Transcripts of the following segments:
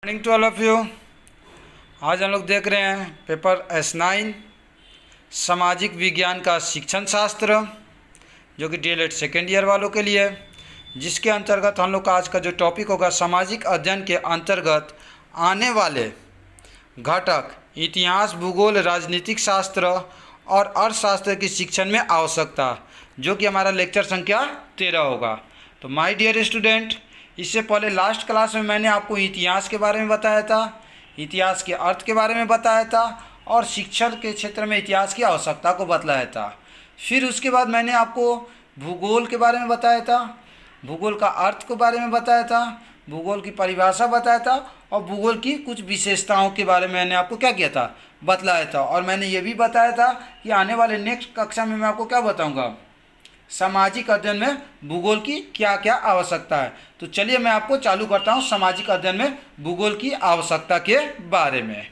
Morning to all of you. आज हम लोग देख रहे हैं पेपर S9 सामाजिक विज्ञान का शिक्षण शास्त्र, जो कि DLED सेकेंड ईयर वालों के लिए है, जिसके अंतर्गत हम लोग का आज का जो टॉपिक होगा सामाजिक अध्ययन के अंतर्गत आने वाले घटक इतिहास, भूगोल, राजनीतिक शास्त्र और अर्थशास्त्र की शिक्षण में आवश्यकता, जो कि हमारा लेक्चर संख्या 13 होगा। तो माय डियर स्टूडेंट, इससे पहले लास्ट क्लास में मैंने आपको इतिहास के बारे में बताया था, इतिहास के अर्थ के बारे में बताया था और शिक्षण के क्षेत्र में इतिहास की आवश्यकता को बतलाया था। फिर उसके बाद मैंने आपको भूगोल के बारे में बताया था, भूगोल का अर्थ के बारे में बताया था, भूगोल की परिभाषा बताया था और भूगोल की कुछ विशेषताओं के बारे में मैंने आपको क्या किया था, बतलाया था। और मैंने ये भी बताया था कि आने वाले नेक्स्ट कक्षा में मैं आपको क्या बताऊँगा, सामाजिक अध्ययन में भूगोल की क्या क्या आवश्यकता है। तो चलिए मैं आपको चालू करता हूँ सामाजिक अध्ययन में भूगोल की आवश्यकता के बारे में।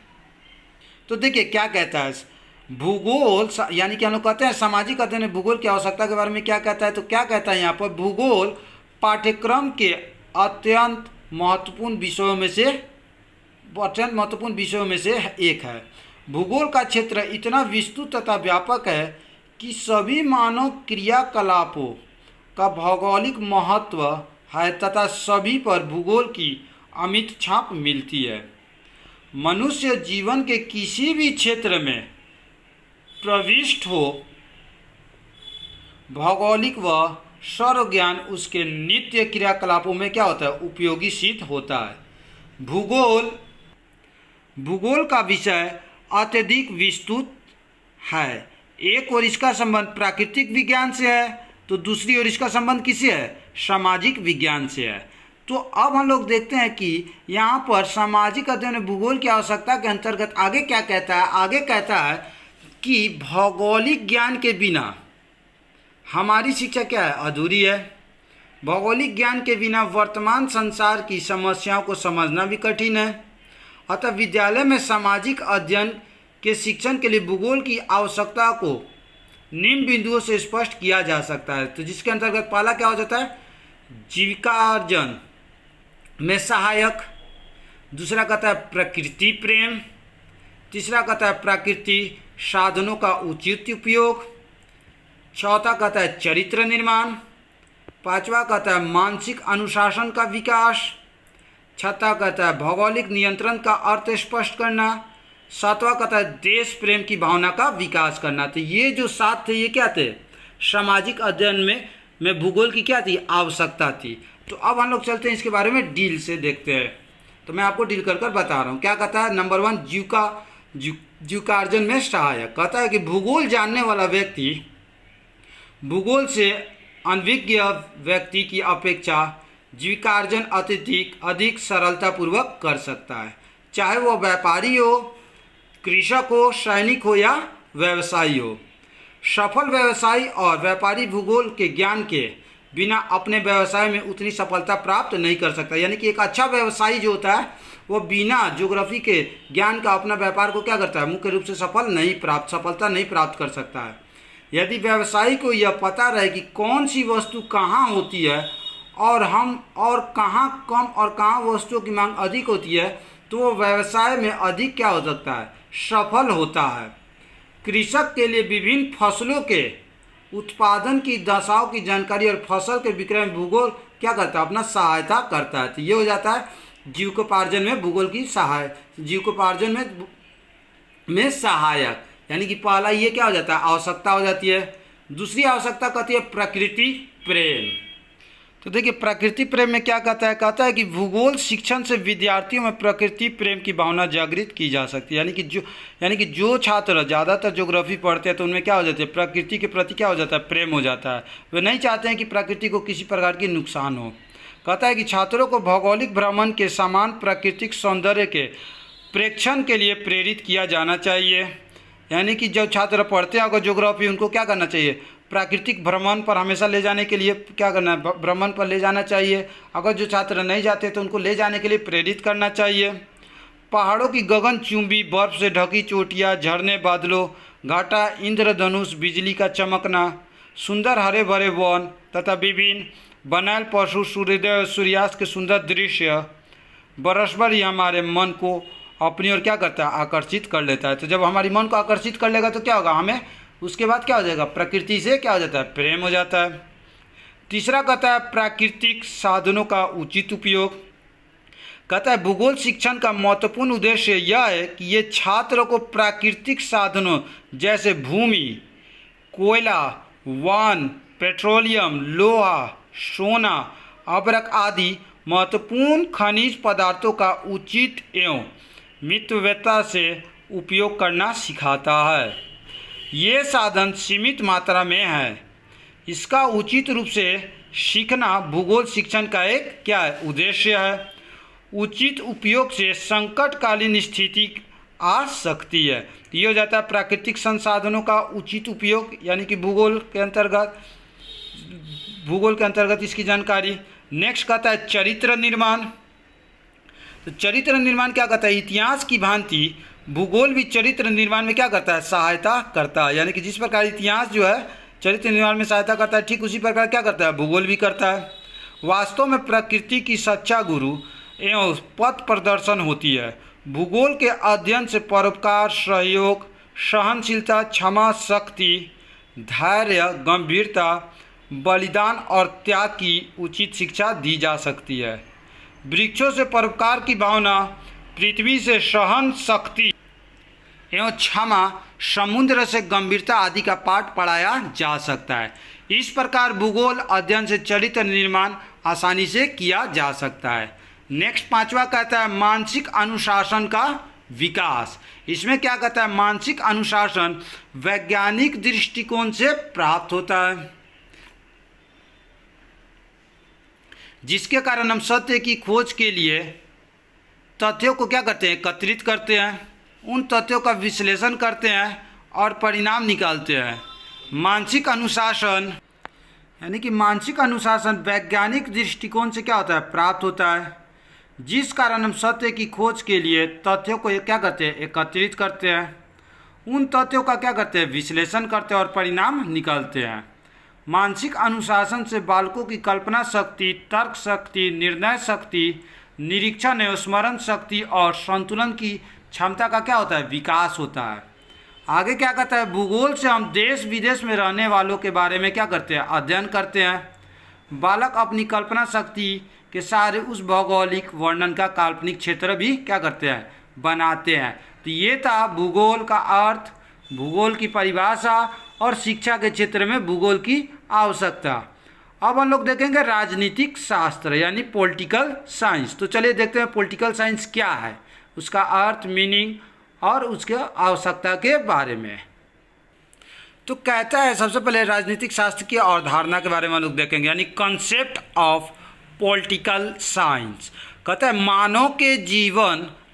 तो देखिए क्या कहता है भूगोल, यानी कि हम लोग कहते हैं सामाजिक अध्ययन में भूगोल की आवश्यकता के बारे में क्या कहता है। तो क्या कहता है यहाँ पर, भूगोल पाठ्यक्रम के अत्यंत महत्वपूर्ण विषयों में से एक है। भूगोल का क्षेत्र इतना विस्तृत तथा व्यापक है कि सभी मानव क्रियाकलापों का भौगोलिक महत्व है तथा सभी पर भूगोल की अमिट छाप मिलती है। मनुष्य जीवन के किसी भी क्षेत्र में प्रविष्ट हो, भौगोलिक व सर्व ज्ञान उसके नित्य क्रियाकलापों में क्या होता है, उपयोगी सिद्ध होता है। भूगोल का विषय अत्यधिक विस्तृत है। एक ओर इसका संबंध प्राकृतिक विज्ञान से है तो दूसरी ओर इसका संबंध किससे है, सामाजिक विज्ञान से है। तो अब हम लोग देखते हैं कि यहाँ पर सामाजिक अध्ययन में भूगोल की आवश्यकता के अंतर्गत आगे क्या कहता है। आगे कहता है कि भौगोलिक ज्ञान के बिना हमारी शिक्षा क्या है, अधूरी है। भौगोलिक ज्ञान के बिना वर्तमान संसार की समस्याओं को समझना भी कठिन है। अतः विद्यालय में सामाजिक अध्ययन के शिक्षण के लिए भूगोल की आवश्यकता को निम्न बिंदुओं से स्पष्ट किया जा सकता है। तो जिसके अंतर्गत पहला क्या हो जाता है, जीविकार्जन में सहायक, दूसरा कहता है प्रकृति प्रेम, तीसरा कहता है प्रकृति साधनों का उचित उपयोग, चौथा कहता है चरित्र निर्माण, पांचवा कहता है मानसिक अनुशासन का विकास, छठा कहता है भौगोलिक नियंत्रण का अर्थ स्पष्ट करना, सातवां कहता है देश प्रेम की भावना का विकास करना। तो ये जो सात थे ये क्या थे, सामाजिक अध्ययन में भूगोल की क्या थी, आवश्यकता थी। तो अब हम लोग चलते हैं इसके बारे में डील से देखते हैं। तो मैं आपको डील कर बता रहा हूँ। क्या कहता है, नंबर 1 जीविकार्जन में सहायक। कहता है कि भूगोल जानने वाला व्यक्ति भूगोल से अनभिज्ञ व्यक्ति की अपेक्षा जीविकार्जन अधिक सरलतापूर्वक कर सकता है, चाहे वो व्यापारी हो, कृषक हो, सैनिक हो या व्यवसायी हो। सफल व्यवसायी और व्यापारी भूगोल के ज्ञान के बिना अपने व्यवसाय में उतनी सफलता प्राप्त नहीं कर सकता। यानी कि एक अच्छा व्यवसायी जो होता है वो बिना ज्योग्राफी के ज्ञान का अपना व्यापार को क्या करता है, मुख्य रूप से सफलता नहीं प्राप्त कर सकता है। यदि व्यवसायी को यह पता रहे कि कौन सी वस्तु कहाँ होती है और कहाँ कम और कहाँ वस्तुओं की मांग अधिक होती है, तो वो व्यवसाय में अधिक क्या हो सकता है, सफल होता है। कृषक के लिए विभिन्न फसलों के उत्पादन की दशाओं की जानकारी और फसल के विक्रय में भूगोल क्या करता है, अपना सहायता करता है। तो ये हो जाता है जीविकोपार्जन में भूगोल की जीविकोपार्जन में सहायक। यानी कि पहला ये क्या हो जाता है, आवश्यकता हो जाती है। दूसरी आवश्यकता कहती है प्रकृति प्रेम। तो देखिए प्रकृति प्रेम में क्या कहता है कि भूगोल शिक्षण से विद्यार्थियों में प्रकृति प्रेम की भावना जागृत की जा सकती है। यानी कि जो छात्र ज़्यादातर ज्योग्राफी पढ़ते हैं तो उनमें क्या हो जाता है, प्रकृति के प्रति क्या हो जाता है, प्रेम हो जाता है। वे नहीं चाहते हैं कि प्रकृति को किसी प्रकार की नुकसान हो। कहता है कि छात्रों को भौगोलिक भ्रमण के समान प्राकृतिक सौंदर्य के प्रेक्षण के लिए प्रेरित किया जाना चाहिए। यानी कि जब छात्र पढ़ते हैं अगर ज्योग्राफी, उनको क्या करना चाहिए, प्राकृतिक भ्रमण पर हमेशा ले जाने के लिए क्या करना है, भ्रमण पर ले जाना चाहिए। अगर जो छात्र नहीं जाते तो उनको ले जाने के लिए प्रेरित करना चाहिए। पहाड़ों की गगनचुंबी बर्फ से ढकी चोटियाँ, झरने, बादलों, घाटा, इंद्रधनुष, बिजली का चमकना, सुंदर हरे भरे वन तथा विभिन्न बनायल पशु, सूर्योदय और सूर्यास्त के सुंदर दृश्य, बरसभर ही हमारे मन को अपनी ओर क्या करता है, आकर्षित कर लेता है। तो जब हमारी मन को आकर्षित कर लेगा तो क्या होगा, हमें उसके बाद क्या हो जाएगा, प्रकृति से क्या हो जाता है, प्रेम हो जाता है। तीसरा कहता है प्राकृतिक साधनों का उचित उपयोग। कहता है भूगोल शिक्षण का महत्वपूर्ण उद्देश्य यह है कि ये छात्रों को प्राकृतिक साधनों जैसे भूमि, कोयला, वन, पेट्रोलियम, लोहा, सोना, अभ्रक आदि महत्वपूर्ण खनिज पदार्थों का उचित एवं मितव्ययता से उपयोग करना सिखाता है। ये साधन सीमित मात्रा में है। इसका उचित रूप से सीखना भूगोल शिक्षण का एक क्या है, उद्देश्य है। उचित उपयोग से संकटकालीन स्थिति आ सकती है। ये हो जाता है प्राकृतिक संसाधनों का उचित उपयोग, यानी कि भूगोल के अंतर्गत इसकी जानकारी। नेक्स्ट कहता है चरित्र निर्माण। तो चरित्र निर्माण क्या कहता है, इतिहास की भांति भूगोल भी चरित्र निर्माण में क्या करता है, सहायता करता है। यानी कि जिस प्रकार इतिहास जो है चरित्र निर्माण में सहायता करता है, ठीक उसी प्रकार क्या करता है, भूगोल भी करता है। वास्तव में प्रकृति की सच्चा गुरु एवं पथ प्रदर्शन होती है। भूगोल के अध्ययन से परोपकार, सहयोग, सहनशीलता, क्षमा शक्ति, धैर्य, गंभीरता, बलिदान और त्याग की उचित शिक्षा दी जा सकती है। वृक्षों से परोपकार की भावना, पृथ्वी से सहन शक्ति एवं क्षमा, समुद्र से गंभीरता आदि का पाठ पढ़ाया जा सकता है। इस प्रकार भूगोल अध्ययन से चरित्र निर्माण आसानी से किया जा सकता है। नेक्स्ट पांचवा कहता है मानसिक अनुशासन का विकास। इसमें क्या कहता है, मानसिक अनुशासन वैज्ञानिक दृष्टिकोण से प्राप्त होता है, जिसके कारण हम सत्य की खोज के लिए तथ्यों को क्या करते हैं, एकत्रित करते हैं, उन तथ्यों का विश्लेषण करते हैं और परिणाम निकालते हैं। मानसिक अनुशासन यानी कि मानसिक अनुशासन वैज्ञानिक दृष्टिकोण से क्या होता है, प्राप्त होता है, जिस कारण हम सत्य की खोज के लिए तथ्यों को क्या करते हैं, एकत्रित करते हैं, उन तथ्यों का क्या करते हैं, विश्लेषण करते हैं और परिणाम निकालते हैं। मानसिक अनुशासन से बालकों की कल्पना शक्ति, तर्क शक्ति, निर्णय शक्ति, निरीक्षण एवं स्मरण शक्ति और संतुलन की क्षमता का क्या होता है, विकास होता है। आगे क्या कहता है, भूगोल से हम देश विदेश में रहने वालों के बारे में क्या करते हैं, अध्ययन करते हैं। बालक अपनी कल्पना शक्ति के सारे उस भौगोलिक वर्णन का काल्पनिक क्षेत्र भी क्या करते हैं, बनाते हैं। तो ये था भूगोल का अर्थ, भूगोल की परिभाषा और शिक्षा के क्षेत्र में भूगोल की आवश्यकता। अब हम लोग देखेंगे राजनीतिक शास्त्र यानी पॉलिटिकल साइंस। तो चलिए देखते हैं पॉलिटिकल साइंस क्या है, उसका अर्थ, मीनिंग और उसके आवश्यकता के बारे में। तो कहता है सबसे पहले राजनीतिक शास्त्र की अवधारणा के बारे में हम लोग देखेंगे, यानी कॉन्सेप्ट ऑफ पॉलिटिकल साइंस। कहता है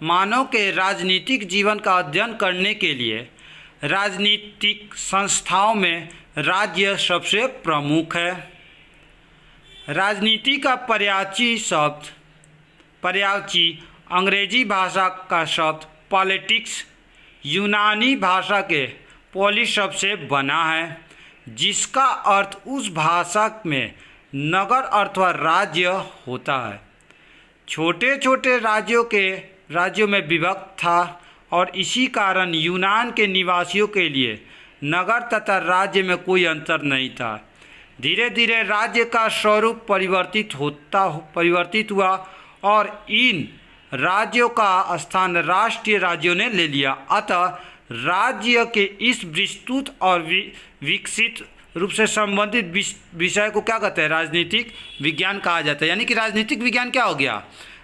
मानव के राजनीतिक जीवन का अध्ययन करने के लिए राजनीतिक संस्थाओं में राज्य सबसे प्रमुख है। राजनीति का पर्यायवाची अंग्रेजी भाषा का शब्द पॉलिटिक्स यूनानी भाषा के पोलिस शब्द से बना है, जिसका अर्थ उस भाषा में नगर अथवा राज्य होता है। छोटे छोटे राज्यों में विभक्त था और इसी कारण यूनान के निवासियों के लिए नगर तथा राज्य में कोई अंतर नहीं था। धीरे धीरे राज्य का स्वरूप परिवर्तित हुआ और इन राज्यों का स्थान राष्ट्रीय राज्यों ने ले लिया। अतः राज्य के इस विस्तृत और विकसित रूप से संबंधित विषय को क्या कहते हैं, राजनीतिक विज्ञान कहा जाता है। यानी कि राजनीतिक विज्ञान क्या हो गया,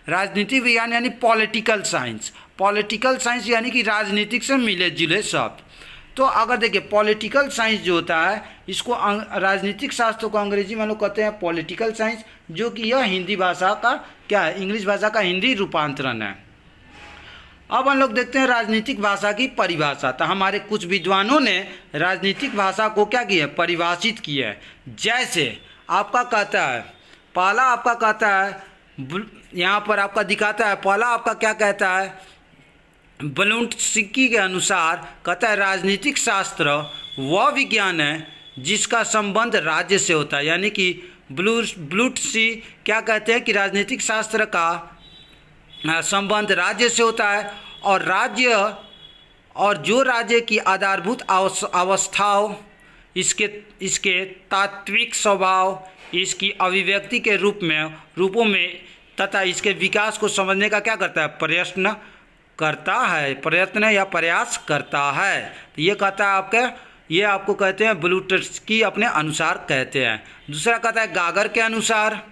राजनीतिक विज्ञान यानी पॉलिटिकल साइंस। पॉलिटिकल साइंस यानी कि राजनीतिक से मिले जुले शब्द। तो अगर देखिए पॉलिटिकल साइंस जो होता है, इसको राजनीतिक शास्त्र को अंग्रेजी में लोग कहते हैं पॉलिटिकल साइंस, जो कि यह हिंदी भाषा का क्या है, इंग्लिश भाषा का हिंदी रूपांतरण है। अब हम लोग देखते हैं राजनीतिक भाषा की परिभाषा। तो हमारे कुछ विद्वानों ने राजनीतिक भाषा को क्या किया है, परिभाषित किया है। जैसे आपका कहता है, पहला आपका कहता है, यहाँ पर आपका दिखाता है, पहला आपका क्या कहता है, ब्लूमस्की के अनुसार कहता है राजनीतिक शास्त्र वह विज्ञान है जिसका संबंध राज्य से होता है। यानी कि ब्लूमस्की क्या कहते हैं कि राजनीतिक शास्त्र का संबंध राज्य से होता है, और राज्य और जो राज्य की आधारभूत अवस्थाओं, इसके तात्विक स्वभाव, इसकी अभिव्यक्ति के रूपों में तथा इसके विकास को समझने का क्या करता है, प्रयत्न करता है, प्रयत्न या प्रयास करता है। तो ये कहता है ये आपको कहते हैं ब्लूटस्की अपने अनुसार कहते हैं। दूसरा कहता है गागर के अनुसार।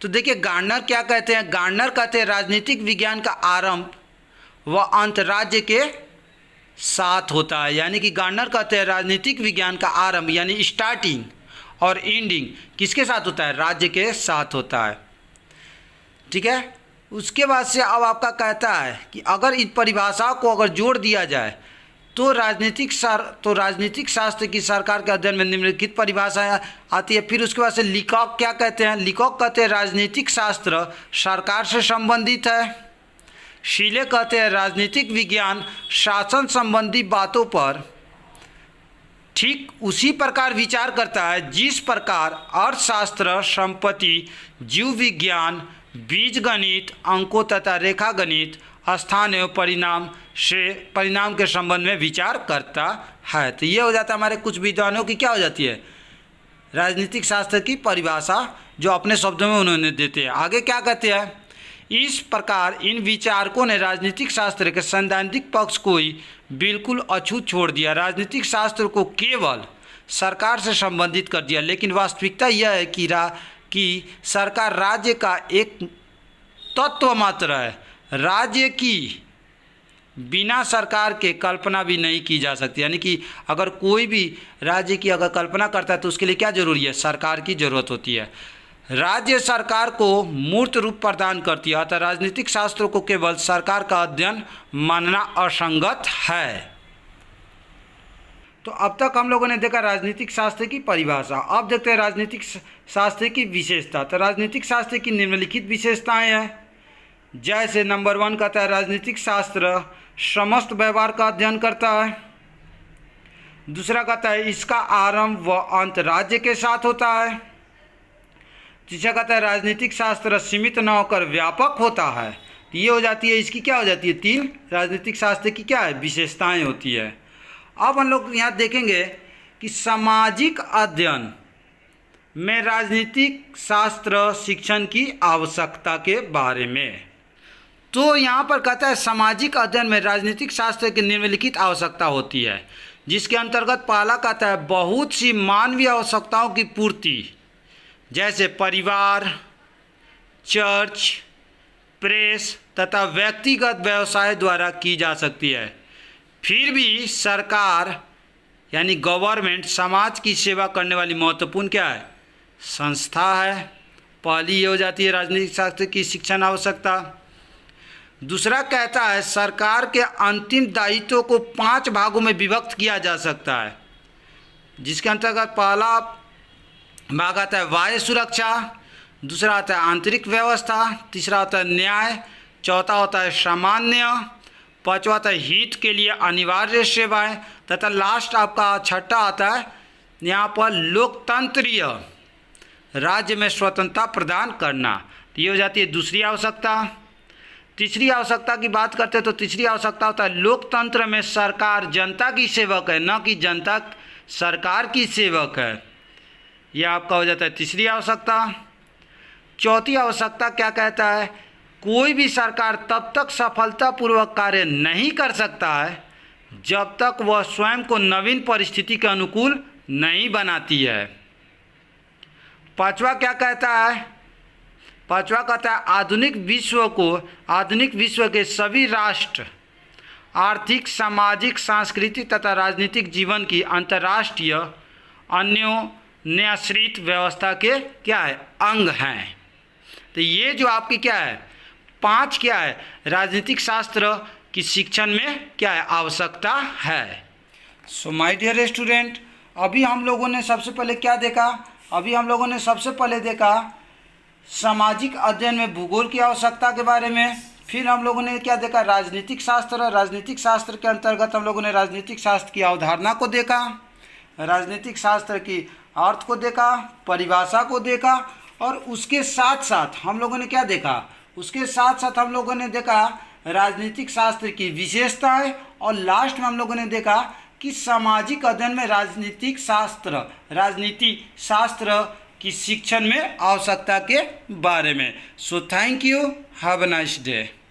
तो देखिए गार्डनर क्या कहते हैं, गार्डनर कहते हैं राजनीतिक विज्ञान का आरंभ व अंत राज्य के साथ होता है। यानी कि गार्डनर कहते हैं राजनीतिक विज्ञान का आरंभ यानी स्टार्टिंग और एंडिंग किसके साथ होता है, राज्य के साथ होता है। ठीक है, उसके बाद से अब आपका कहता है कि अगर इन परिभाषाओं को अगर जोड़ दिया जाए तो राजनीतिक शास्त्र की सरकार के अध्ययन में निम्नलिखित परिभाषाएं आती है। फिर उसके बाद से लीकॉक क्या कहते हैं, लीकॉक कहते हैं राजनीतिक शास्त्र सरकार से संबंधित है। शीले कहते हैं राजनीतिक विज्ञान शासन संबंधी बातों पर ठीक उसी प्रकार विचार करता है जिस प्रकार अर्थशास्त्र, संपत्ति, जीव विज्ञान, बीजगणित, अंकों तथा रेखा गणित स्थान एवं परिणाम के संबंध में विचार करता है। तो ये हो जाता है हमारे कुछ विद्वानों की क्या हो जाती है, राजनीतिक शास्त्र की परिभाषा जो अपने शब्दों में उन्होंने देते हैं। आगे क्या कहते हैं, इस प्रकार इन विचारकों ने राजनीतिक शास्त्र के सैद्धांतिक पक्ष को ही बिल्कुल अछूत छोड़ दिया, राजनीतिक शास्त्र को केवल सरकार से संबंधित कर दिया। लेकिन वास्तविकता यह है कि सरकार राज्य का एक तत्व मात्र है, राज्य की बिना सरकार के कल्पना भी नहीं की जा सकती। यानी कि अगर कोई भी राज्य की अगर कल्पना करता है तो उसके लिए क्या जरूरी है, सरकार की जरूरत होती है। राज्य सरकार को मूर्त रूप प्रदान करती है, अतः राजनीतिक शास्त्रों को केवल सरकार का अध्ययन मानना असंगत है। तो अब तक हम लोगों ने देखा राजनीतिक शास्त्र की परिभाषा। अब देखते हैं राजनीतिक शास्त्र की विशेषता। तो राजनीतिक शास्त्र की निम्नलिखित विशेषताएं हैं, जैसे नंबर 1 कहता है राजनीतिक शास्त्र समस्त व्यवहार का अध्ययन करता है। दूसरा कहता है इसका आरंभ व अंत राज्य के साथ होता है। तीसरा कहता है राजनीतिक शास्त्र सीमित न होकर व्यापक होता है। तो ये हो जाती है इसकी क्या हो जाती है, 3 राजनीतिक शास्त्र की क्या है, विशेषताएं होती है। अब हम लोग यहाँ देखेंगे कि सामाजिक अध्ययन में राजनीतिक शास्त्र शिक्षण की आवश्यकता के बारे में। तो यहाँ पर कहता है सामाजिक अध्ययन में राजनीतिक शास्त्र की निम्नलिखित आवश्यकता होती है, जिसके अंतर्गत पहला कहता है बहुत सी मानवीय आवश्यकताओं की पूर्ति, जैसे परिवार, चर्च, प्रेस तथा व्यक्तिगत व्यवसाय द्वारा की जा सकती है। फिर भी सरकार यानी गवर्नमेंट समाज की सेवा करने वाली महत्वपूर्ण क्या है, संस्था है। पहली ये हो जाती है राजनीतिक शास्त्र की शिक्षण आवश्यकता। दूसरा कहता है सरकार के अंतिम दायित्वों को 5 भागों में विभक्त किया जा सकता है, जिसके अंतर्गत पहला भाग आता है बाह्य सुरक्षा, दूसरा आता है आंतरिक व्यवस्था, तीसरा होता है न्याय, चौथा होता है सामान्य, पांचवा आता है हित के लिए अनिवार्य सेवाएं, तथा लास्ट आपका छठा आता है यहाँ पर लोकतंत्रीय राज्य में स्वतंत्रता प्रदान करना। तो ये हो जाती है दूसरी आवश्यकता। तीसरी आवश्यकता की बात करते हैं तो तीसरी आवश्यकता होता है लोकतंत्र में सरकार जनता की सेवक है, न कि जनता सरकार की सेवक है। यह आपका हो जाता है तीसरी आवश्यकता। चौथी आवश्यकता क्या कहता है, कोई भी सरकार तब तक सफलतापूर्वक कार्य नहीं कर सकता है जब तक वह स्वयं को नवीन परिस्थिति के अनुकूल नहीं बनाती है। पांचवा क्या कहता है, पांचवा कहता है आधुनिक विश्व के सभी राष्ट्र आर्थिक, सामाजिक, सांस्कृतिक तथा राजनीतिक जीवन की अंतर्राष्ट्रीय अन्योन्याश्रित व्यवस्था के क्या है, अंग हैं। तो ये जो आपकी क्या है 5 क्या है राजनीतिक शास्त्र की शिक्षण में क्या है आवश्यकता है। सो माय डियर स्टूडेंट, अभी हम लोगों ने सबसे पहले क्या देखा, अभी हम लोगों ने सबसे पहले देखा सामाजिक अध्ययन में भूगोल की आवश्यकता के बारे में। फिर हम लोगों ने क्या देखा, राजनीतिक शास्त्र। राजनीतिक शास्त्र के अंतर्गत हम लोगों ने राजनीतिक शास्त्र की अवधारणा को देखा, राजनीतिक शास्त्र की अर्थ को देखा, परिभाषा को देखा, और उसके साथ साथ हम लोगों ने क्या देखा, उसके साथ साथ हम लोगों ने देखा राजनीतिक शास्त्र की विशेषताएं, और लास्ट में हम लोगों ने देखा कि सामाजिक अध्ययन में राजनीति शास्त्र की शिक्षण में आवश्यकता के बारे में। So thank you, have a nice day.